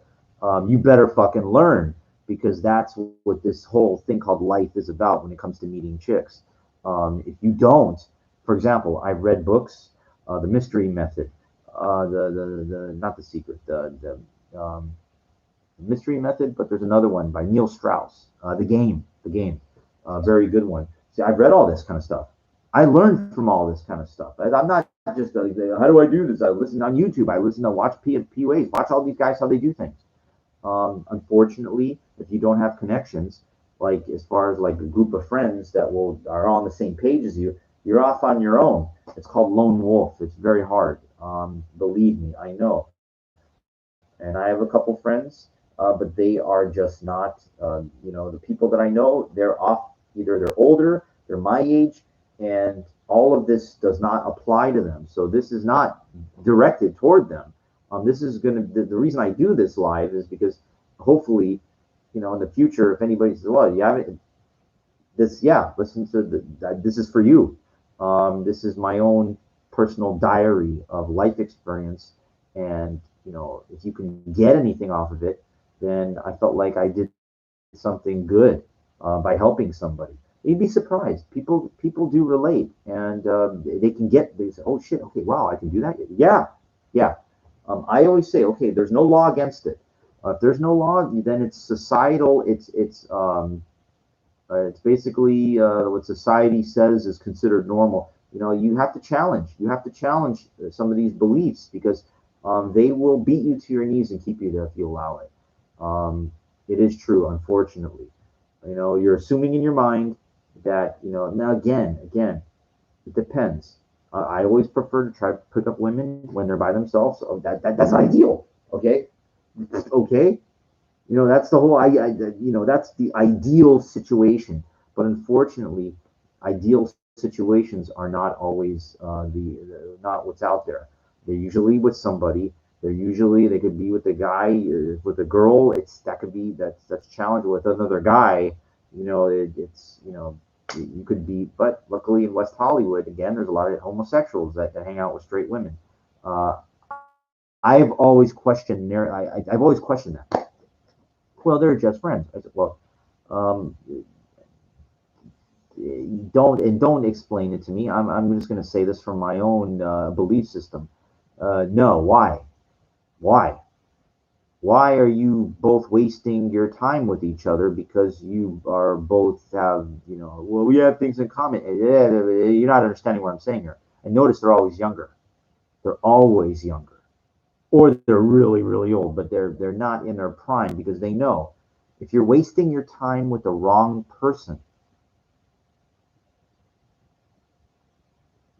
you better fucking learn, because that's what this whole thing called life is about when it comes to meeting chicks. If you don't, for example, I've read books, The Mystery Method, the not the secret, the Mystery Method, but there's another one by Neil Strauss, the game, very good one. See, I've read all this kind of stuff. I learned from all this kind of stuff. I'm not just how do I do this? I listen on YouTube. I listen to watch PUAs, watch all these guys how they do things. Unfortunately, if you don't have connections, like as far as like a group of friends that are on the same page as you, you're off on your own. It's called lone wolf. It's very hard. Believe me, I know. And I have a couple friends, but they are just not. The people that I know, they're off. Either they're older, they're my age, and all of this does not apply to them. So this is not directed toward them. This is going to the reason I do this live is because hopefully, in the future, if anybody says, "Well, you haven't this," yeah, listen to this is for you. This is my own personal diary of life experience, and if you can get anything off of it, then I felt like I did something good by helping somebody. You'd be surprised. People do relate, and they can get. They say, "Oh shit, okay, wow, I can do that." Yeah, yeah. I always say, okay, there's no law against it. If there's no law, then it's societal. It's basically what society says is considered normal. You have to challenge. You have to challenge some of these beliefs, because they will beat you to your knees and keep you there if you allow it. Um, it is true, unfortunately. You're assuming in your mind that Now again, it depends. I always prefer to try to pick up women when they're by themselves. So that's ideal. Okay, okay. That's the whole. That's the ideal situation. But unfortunately, ideal situations are not always not what's out there. They're usually with somebody. They could be with a guy, with a girl. That's challenging with another guy. It's you could be. But luckily in West Hollywood, again, there's a lot of homosexuals that hang out with straight women. I've always questioned. I've always questioned that. Well, they're just friends. I said, well, um, don't explain it to me. I'm just going to say this from my own belief system. No, why? Why are you both wasting your time with each other because you are both have well, we have things in common. You're not understanding what I'm saying here. And notice they're always younger. They're always younger, or they're really really old, but they're not in their prime, because they know if you're wasting your time with the wrong person,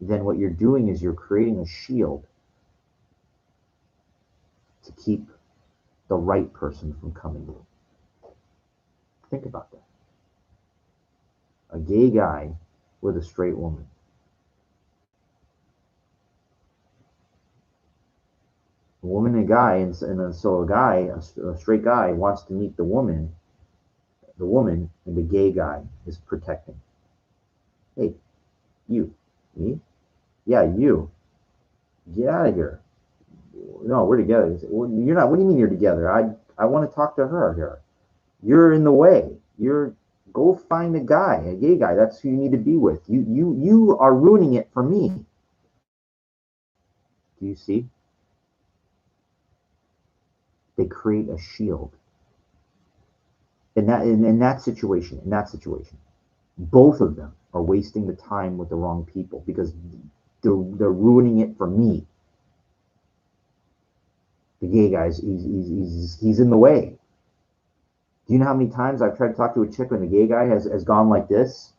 then what you're doing is you're creating a shield to keep the right person from coming in. Think about that. A gay guy with a straight woman. A woman and a guy, and so a guy, a straight guy, wants to meet the woman, and the gay guy is protecting. Hey, you, me, yeah, you, get out of here. No, we're together. Well, you're not. What do you mean you're together? I want to talk to her here. You're in the way. You're Go find a guy, a gay guy. That's who you need to be with. You are ruining it for me. Do you see? They create a shield in that situation. Both of them are wasting the time with the wrong people because they're ruining it for me. The gay guy's he's in the way. Do you know how many times I've tried to talk to a chick when the gay guy has gone like this?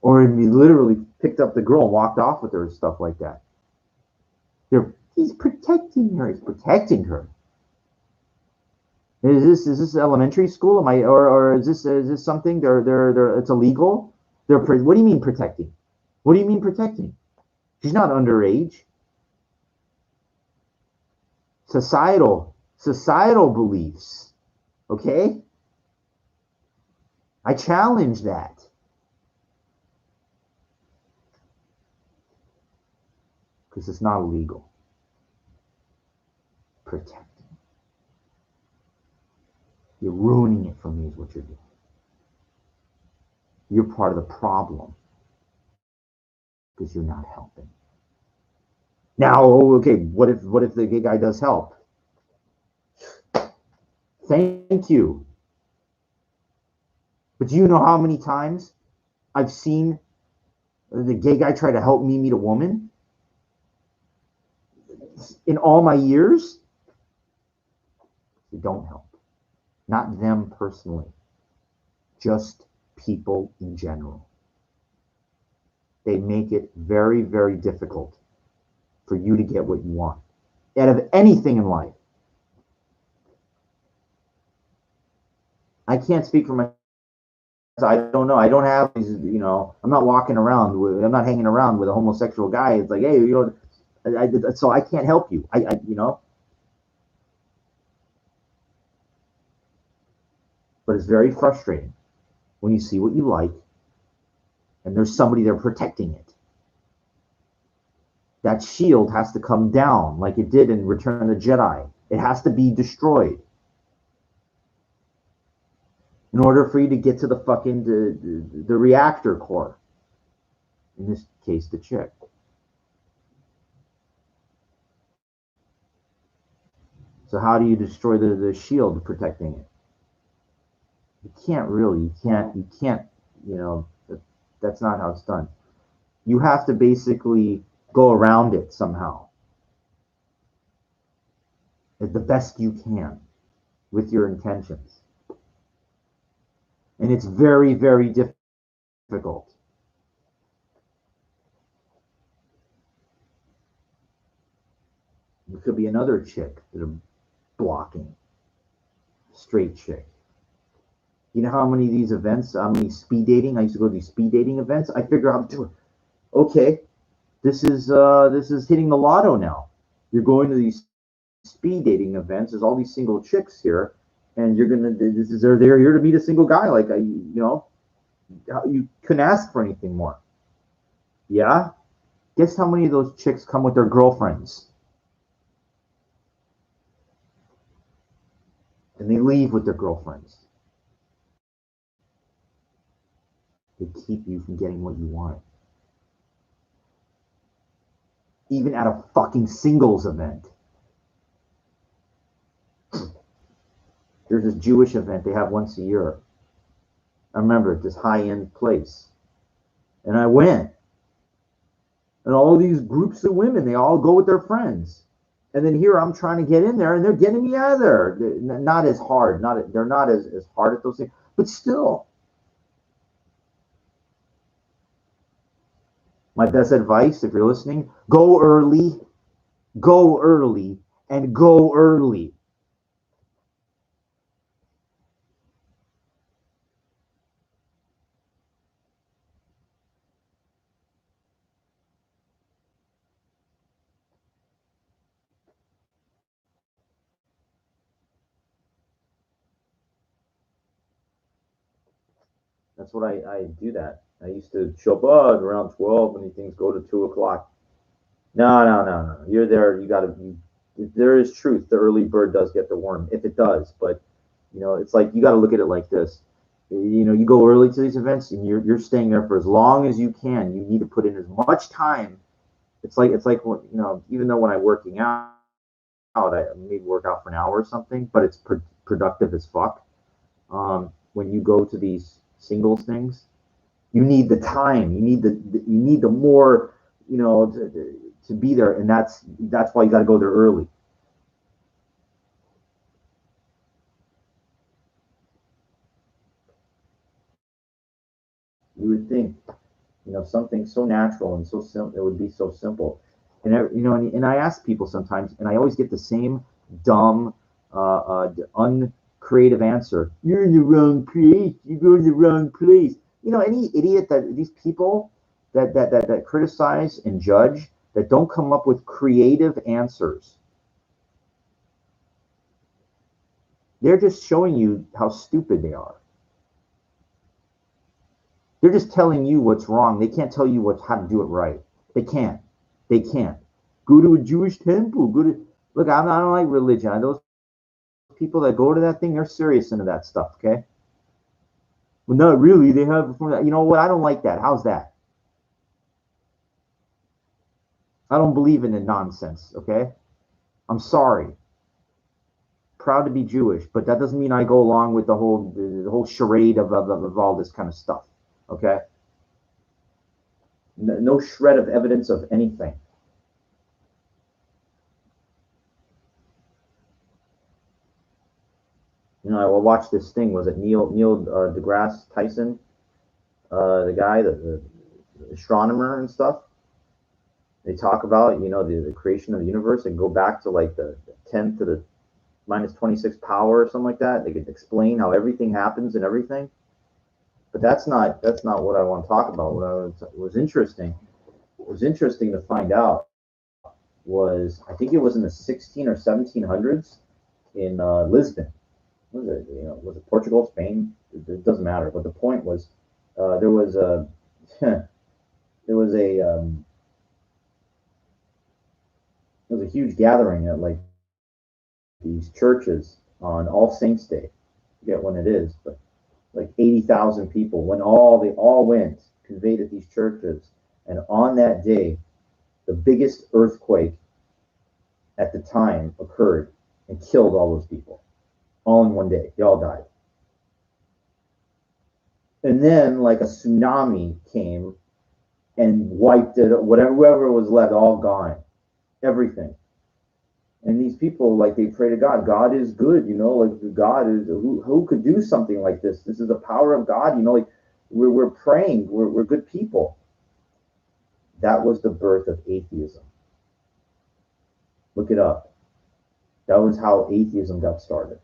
Or he literally picked up the girl and walked off with her and stuff like that. He's protecting her. He's protecting her. Is this elementary school? Am I or is this something they're it's illegal? What do you mean protecting? What do you mean protecting? She's not underage. Societal beliefs. Okay? I challenge that. Because it's not illegal. Protecting. You're ruining it for me is what you're doing. You're part of the problem because you're not helping. Now, okay, what if the gay guy does help? Thank you. But do you know how many times I've seen the gay guy try to help me meet a woman? In all my years, they don't help. Not them personally, just people in general. They make it very, very difficult for you to get what you want out of anything in life. I can't speak for myself. I don't know. I don't have these, I'm not walking around I'm not hanging around with a homosexual guy. It's like, hey, so I can't help you. But it's very frustrating when you see what you like and there's somebody there protecting it. That shield has to come down like it did in Return of the Jedi. It has to be destroyed in order for you to get to the fucking the reactor core. In this case, the chick. So how do you destroy the shield protecting it? You can't really. You can't. That's not how it's done. You have to basically go around it somehow, the best you can, with your intentions, and it's very, very difficult. It could be another chick that are blocking, straight chick. You know how many of these events, how many speed dating? I used to go to these speed dating events. I figure out, okay, this is hitting the lotto now. You're going to these speed dating events. There's all these single chicks here, and they're here to meet a single guy. Like you couldn't ask for anything more. Yeah. Guess how many of those chicks come with their girlfriends, and they leave with their girlfriends. They keep you from getting what you want. Even at a fucking singles event. There's this Jewish event they have once a year. I remember at this high-end place. And I went. And all these groups of women, they all go with their friends. And then here I'm trying to get in there, and they're getting me out of there. Not as hard. They're not as hard at those things. But still. My best advice, if you're listening, go early, and go early. That's what I do that. I used to show up around 12 when things go to 2 o'clock. No, no, no, no. You're there. You got to be. There is truth. The early bird does get the worm, if it does. But it's like you got to look at it like this. You go early to these events, and you're staying there for as long as you can. You need to put in as much time. It's like even though when I'm working out, I maybe work out for an hour or something, but it's productive as fuck. When you go to these singles things, you need the time. You need the more to be there, and that's why you got to go there early. You would think something so natural and so simple, it would be so simple. And I ask people sometimes, and I always get the same dumb, uncreative answer. You're in the wrong place. You go to the wrong place. Any idiot that these people that criticize and judge that don't come up with creative answers. They're just showing you how stupid they are. They're just telling you what's wrong. They can't tell you how to do it right. They can't. They can't. Go to a Jewish temple. Look. I don't like religion. Those people that go to that thing, they're serious into that stuff. Okay. Well, not really. They have. You know what? I don't like that. How's that? I don't believe in the nonsense. Okay. I'm sorry. Proud to be Jewish, but that doesn't mean I go along with the whole charade of all this kind of stuff. Okay. No shred of evidence of anything. I watched this thing. Was it Neil deGrasse Tyson, the guy, the astronomer and stuff? They talk about the creation of the universe and go back to like the 10 to the minus 26 power or something like that. They could explain how everything happens and everything. But that's not what I want to talk about. Was interesting. What was interesting to find out was I think it was in the 16 or 1700s in Lisbon. Was it was it Portugal, Spain? It doesn't matter. But the point was there was a there was a there was a huge gathering at like these churches on All Saints Day. I forget when it is, but like 80,000 people when they all went conveyed at these churches, and on that day, the biggest earthquake at the time occurred and killed all those people all in one day. They all died. And then like a tsunami came and wiped it. Whoever was left, all gone, everything. And these people, like, they pray to God. God is good, like God is who could do something like this. This is the power of God, like we're praying, we're good people. That was the birth of atheism. Look it up. That was how atheism got started.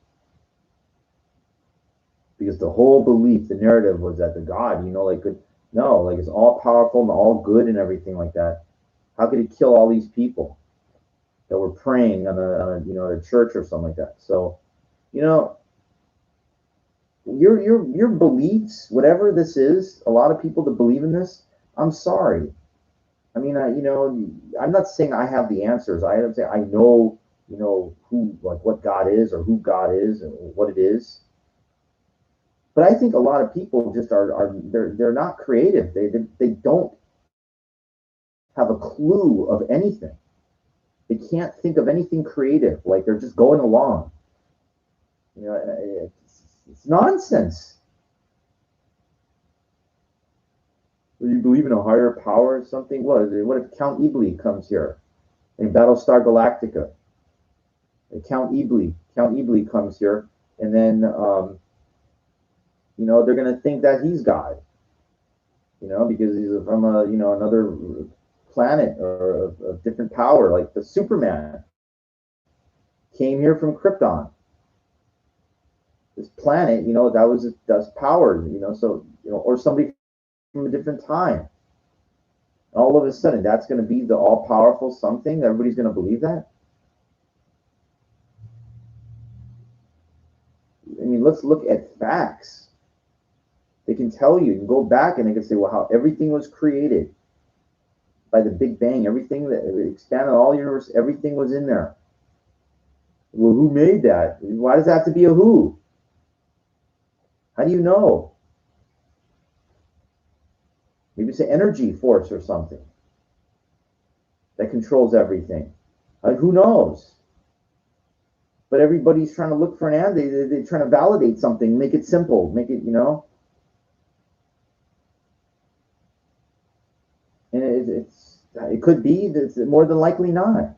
Because the whole belief, the narrative was that the God, like good, no, like it's all powerful and all good and everything like that. How could it kill all these people that were praying on a church or something like that? So, you know, your beliefs, whatever this is, a lot of people that believe in this, I'm sorry. I mean, I'm not saying I have the answers. I don't say I know, who, like, what God is or who God is and what it is. But I think a lot of people just are they're not creative. They don't have a clue of anything. They can't think of anything creative. Like they're just going along. It's nonsense. Do you believe in a higher power or something? What if Count Iblis comes here in Battlestar Galactica? And Count Iblis comes here, and then they're gonna think that he's God. Because he's from another planet or a different power, like the Superman came here from Krypton. This planet, that's powered, so or somebody from a different time. All of a sudden, that's going to be the all-powerful something. Everybody's going to believe that. I mean, let's look at facts. They can tell you, you can go back and they can say, well, how everything was created by the Big Bang, everything that expanded all universe, everything was in there. Well, who made that? Why does it have to be a who? How do you know? Maybe it's an energy force or something that controls everything. Who knows? But everybody's trying to look for an answer. They're trying to validate something, make it simple, make it, and it could be, it's more than likely not.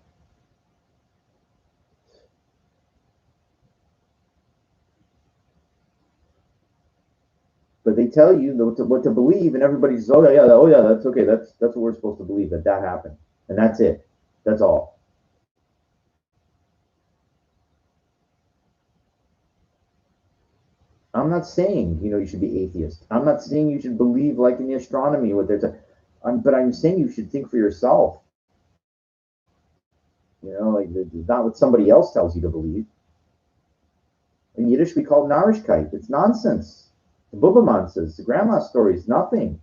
But they tell you what to believe, and everybody's, oh yeah, that's okay. That's what we're supposed to believe, that happened, and that's it. That's all. I'm not saying you should be atheist. I'm not saying you should believe like in the astronomy what they're saying. But I'm saying you should think for yourself. Like it's not what somebody else tells you to believe. In Yiddish, we call it Narishkeit. It's nonsense. The Bubamansas, the grandma stories, nothing.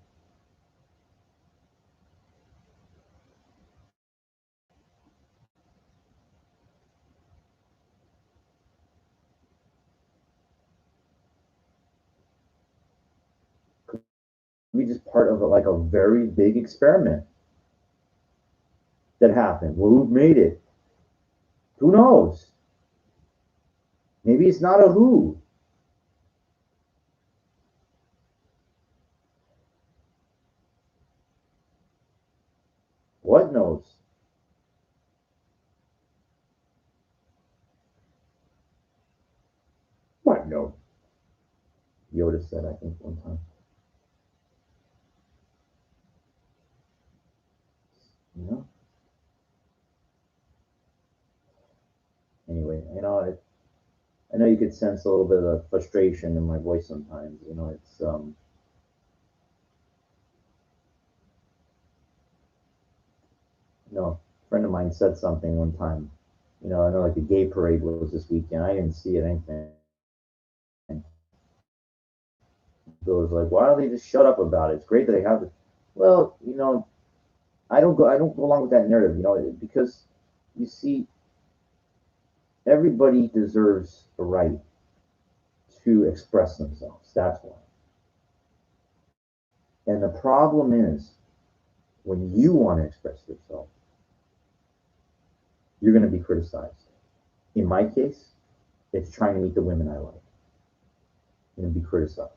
We just part of like a very big experiment that happened. Well, who made it? Who knows? Maybe it's not a who. What knows? What knows? Yoda said, I think, one time. You know. Anyway, I know you could sense a little bit of frustration in my voice sometimes. It's a friend of mine said something one time. I know like the gay parade was this weekend. I didn't see it anything. So it was like, why don't they just shut up about it? It's great that they have it. Well, I don't go along with that narrative, because you see, everybody deserves a right to express themselves. That's why. And the problem is when you want to express yourself, you're going to be criticized. In my case, it's trying to meet the women I like and be criticized.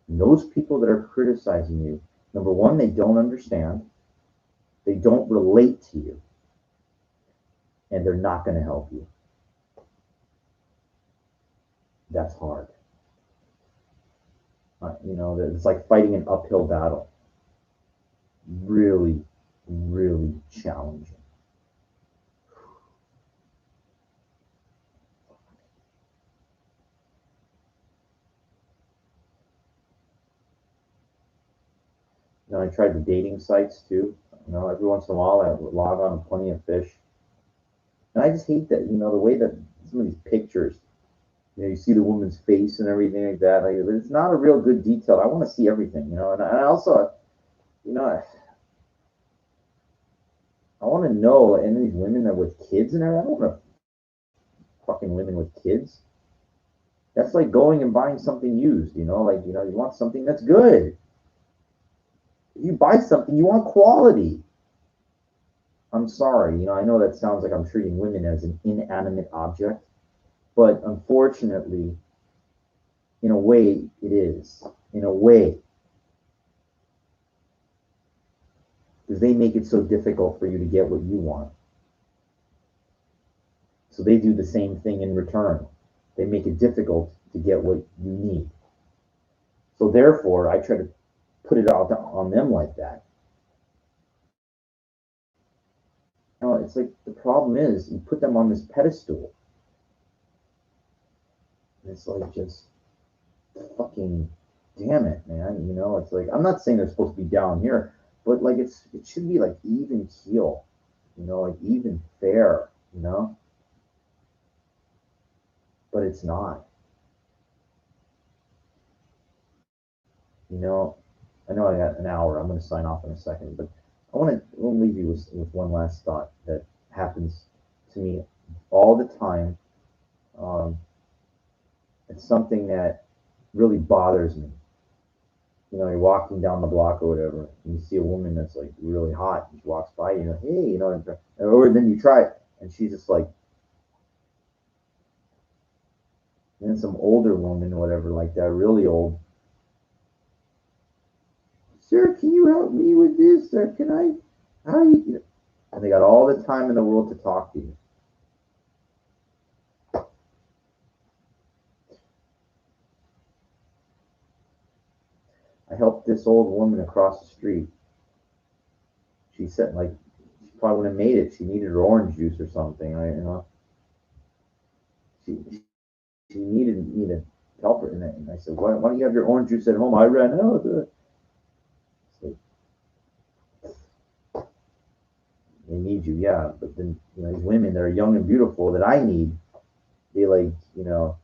And those people that are criticizing you, number one, they don't understand, they don't relate to you, and they're not going to help you. That's hard. It's like fighting an uphill battle. Really, really challenging. I tried the dating sites too. Every once in a while I would log on to Plenty of Fish. And I just hate that, the way that some of these pictures, you see the woman's face and everything like that. Like, it's not a real good detail. I want to see everything, and I also, you know, I want to know, and these women that with kids and everything, I don't want to fucking women with kids. That's like going and buying something used, like, you want something that's good. If you buy something, you want quality. I'm sorry, I know that sounds like I'm treating women as an inanimate object, but unfortunately, in a way, it is. In a way, because they make it so difficult for you to get what you want. So they do the same thing in return. They make it difficult to get what you need. So therefore, I try to put it out on them like that. It's like the problem is you put them on this pedestal. And it's like just fucking damn it, man. It's like I'm not saying they're supposed to be down here, but like it should be like even keel, like even fair, but it's not. You know, I know I got an hour. I'm going to sign off in a second, but I want to leave you with one last thought that happens to me all the time. Um, it's something that really bothers me. You know, you're walking down the block or whatever, and you see a woman that's like really hot, and she walks by, you know, hey, you know, or then you try it, and she's just like, and then some older woman or whatever like that, really old, sir, can you help me with this? Sir, can I? How you? And they got all the time in the world to talk to you. I helped this old woman across the street. She said like she probably wouldn't have made it. She needed her orange juice or something. You know, she needed me to help her. And I said, why don't you have your orange juice at home? I ran out. Like, they need you, yeah. But then you know these women that are young and beautiful that I need, they like you know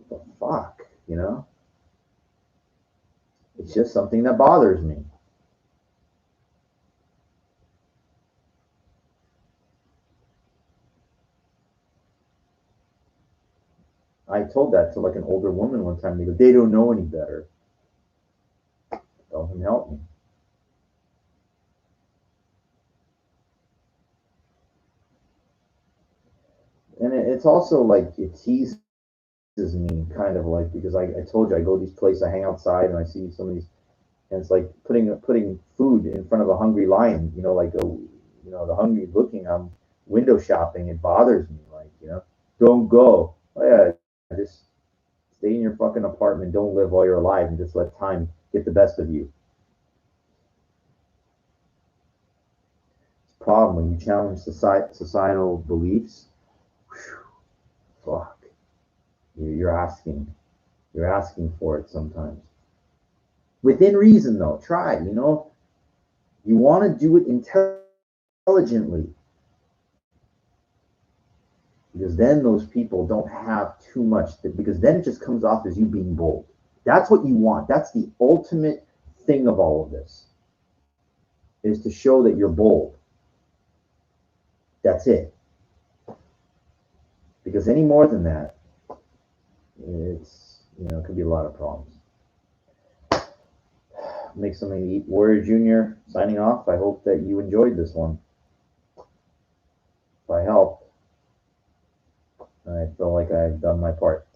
what the fuck, you know. It's just something that bothers me. I told that to like an older woman one time. They go, they don't know any better. Tell him help me. And it's also like it teases me kind of like because I told you I go these places, I hang outside and I see some of these, and it's like putting food in front of a hungry lion. You know, like a you know the hungry looking. I'm window shopping. It bothers me. Like you know, don't go. Oh, yeah, just stay in your fucking apartment. Don't live while you're alive and just let time get the best of you. It's a problem when you challenge societal beliefs. Whew, fuck, you're asking. You're asking for it sometimes. Within reason, though. Try. You know, you want to do it intelligently because then those people don't have too much. Because then it just comes off as you being bold. That's what you want. That's the ultimate thing of all of this is to show that you're bold. That's it. Because any more than that, it's you know it could be a lot of problems. Make something to eat. Warrior Junior signing off. I hope that you enjoyed this one. If I helped, I feel like I've done my part.